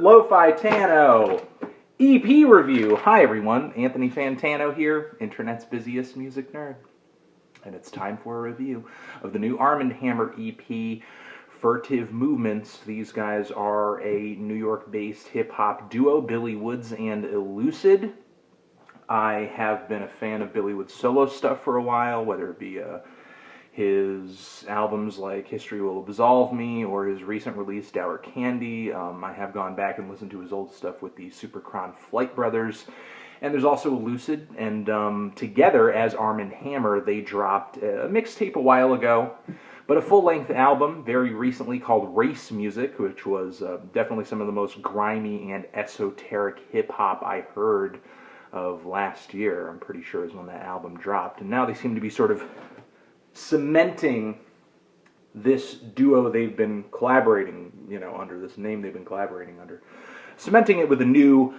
Lo-Fi Tano EP review. Hi everyone, Anthony Fantano here, internet's busiest music nerd. And it's time for a review of the new Armand Hammer EP, Furtive Movements. These guys are a New York-based hip-hop duo, Billy Woods and Elucid. I have been a fan of Billy Woods' solo stuff for a while, whether it be his albums like History Will Absolve Me or his recent release Dour Candy. I have gone back and listened to his old stuff with the Superchron Flight Brothers. And there's also Elucid, and together as Armand Hammer, they dropped a mixtape a while ago, but a full-length album very recently called Race Music, which was definitely some of the most grimy and esoteric hip-hop I heard of last year. I'm pretty sure is when that album dropped. And now they seem to be sort of cementing this duo they've been collaborating, under this name they've been collaborating under. Cementing it with a new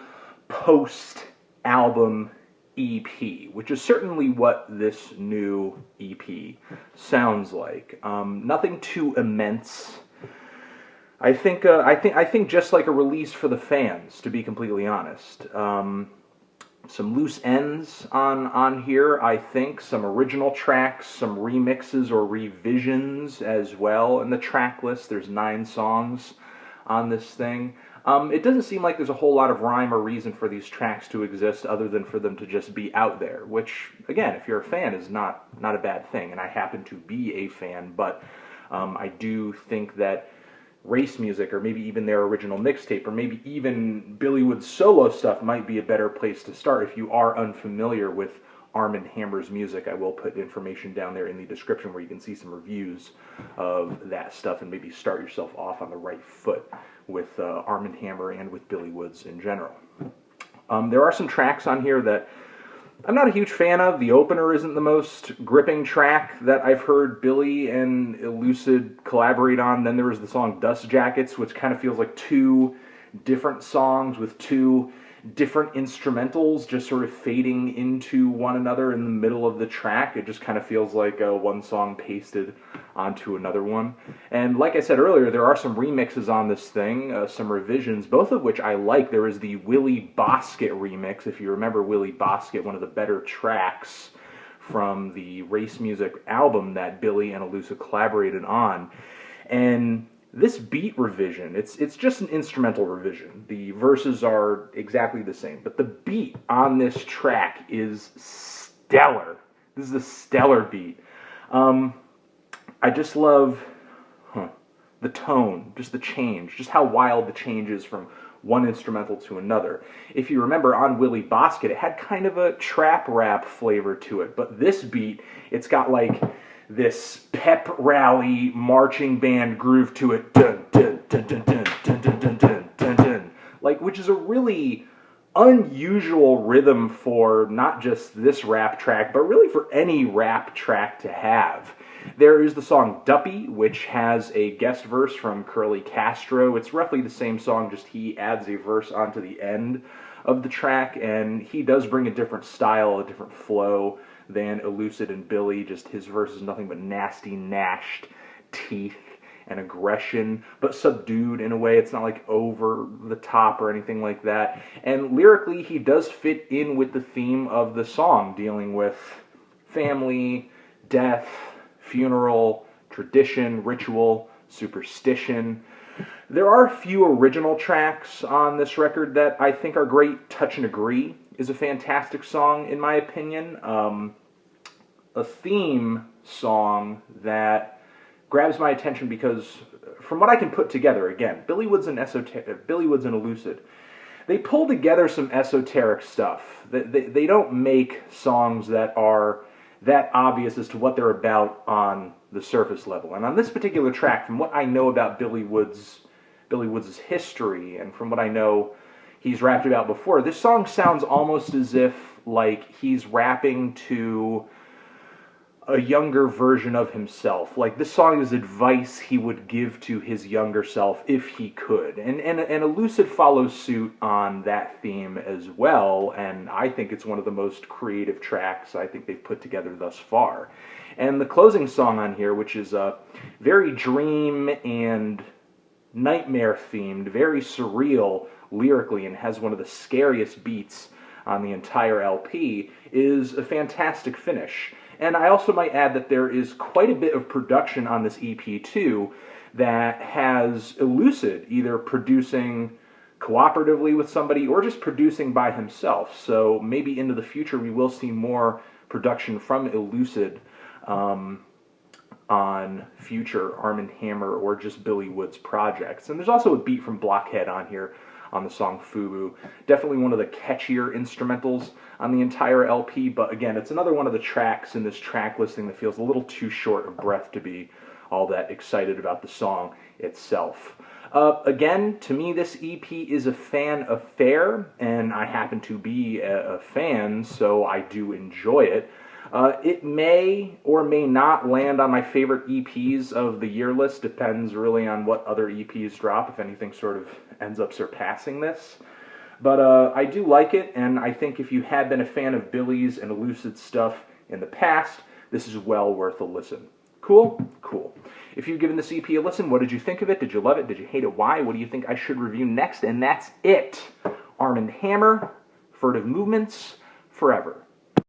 post-album EP, which is certainly what this new EP sounds like. Nothing too immense. I think just like a release for the fans, to be completely honest. Some loose ends on here, I think. Some original tracks, some remixes or revisions as well. In the track list, there's 9 songs on this thing. It doesn't seem like there's a whole lot of rhyme or reason for these tracks to exist other than for them to just be out there, which, again, if you're a fan, is not a bad thing, and I happen to be a fan, but I do think that Race Music, or maybe even their original mixtape, or maybe even Billy Woods' solo stuff might be a better place to start if you are unfamiliar with Armand Hammer's music. I will put information down there in the description where you can see some reviews of that stuff and maybe start yourself off on the right foot with Armand Hammer and with Billy Woods in general. There are some tracks on here that I'm not a huge fan of. The opener isn't the most gripping track that I've heard Billy and Elucid collaborate on. Then there was the song Dust Jackets, which kind of feels like 2 different songs with 2 different instrumentals just sort of fading into one another in the middle of the track. It just kind of feels like one song pasted onto another one. And like I said earlier, there are some remixes on this thing, some revisions, both of which I like. There is the Willy remix. If you remember Willy, one of the better tracks from the Race Music album that Billy and Elucid collaborated on. And this beat revision, it's just an instrumental revision. The verses are exactly the same, but the beat on this track is stellar. This is a stellar beat. I just love the tone, just the change, just how wild the change is from one instrumental to another. If you remember on Willy, it had kind of a trap rap flavor to it, but this beat, it's got like this pep rally marching band groove to it, dun, dun, dun, dun, dun, dun, dun, dun, dun, dun, dun. Like, which is a really unusual rhythm for not just this rap track, but really for any rap track to have. There is the song Duppy, which has a guest verse from Curly Castro. It's roughly the same song, just he adds a verse onto the end of the track, and he does bring a different style, a different flow than Elucid and Billy. Just his verse is nothing but nasty, gnashed teeth and aggression, but subdued in a way. It's not like over the top or anything like that. And lyrically, he does fit in with the theme of the song, dealing with family, death, funeral, tradition, ritual, superstition. There are a few original tracks on this record that I think are great. Touch and Agree is a fantastic song, in my opinion. A theme song that grabs my attention because, from what I can put together, again, Billy Woods and Elucid, they pull together some esoteric stuff. They don't make songs that are that obvious as to what they're about on the surface level. And on this particular track, from what I know about Billy Woods' history, and from what I know he's rapped about before, this song sounds almost as if like he's rapping to a younger version of himself. Like, this song is advice he would give to his younger self if he could. And Elucid follows suit on that theme as well, and I think it's one of the most creative tracks I think they've put together thus far. And the closing song on here, which is very dream and nightmare themed, very surreal lyrically, and has one of the scariest beats on the entire LP, is a fantastic finish. And I also might add that there is quite a bit of production on this EP too that has Elucid either producing cooperatively with somebody or just producing by himself. So maybe into the future we will see more production from Elucid on future Armand Hammer or just Billy Woods projects. And there's also a beat from Blockhead on here on the song Fubu. Definitely one of the catchier instrumentals on the entire LP, but again, it's another one of the tracks in this track listing that feels a little too short of breath to be all that excited about the song itself. Again, to me, this EP is a fan affair, and I happen to be a fan, so I do enjoy it. It may or may not land on my favorite EPs of the year list, depends really on what other EPs drop, if anything sort of ends up surpassing this. But I do like it, and I think if you had been a fan of Billy's and Elucid stuff in the past, this is well worth a listen. Cool? Cool. If you've given this EP a listen, what did you think of it? Did you love it? Did you hate it? Why? What do you think I should review next? And that's it. Armand Hammer, Furtive Movements, Forever.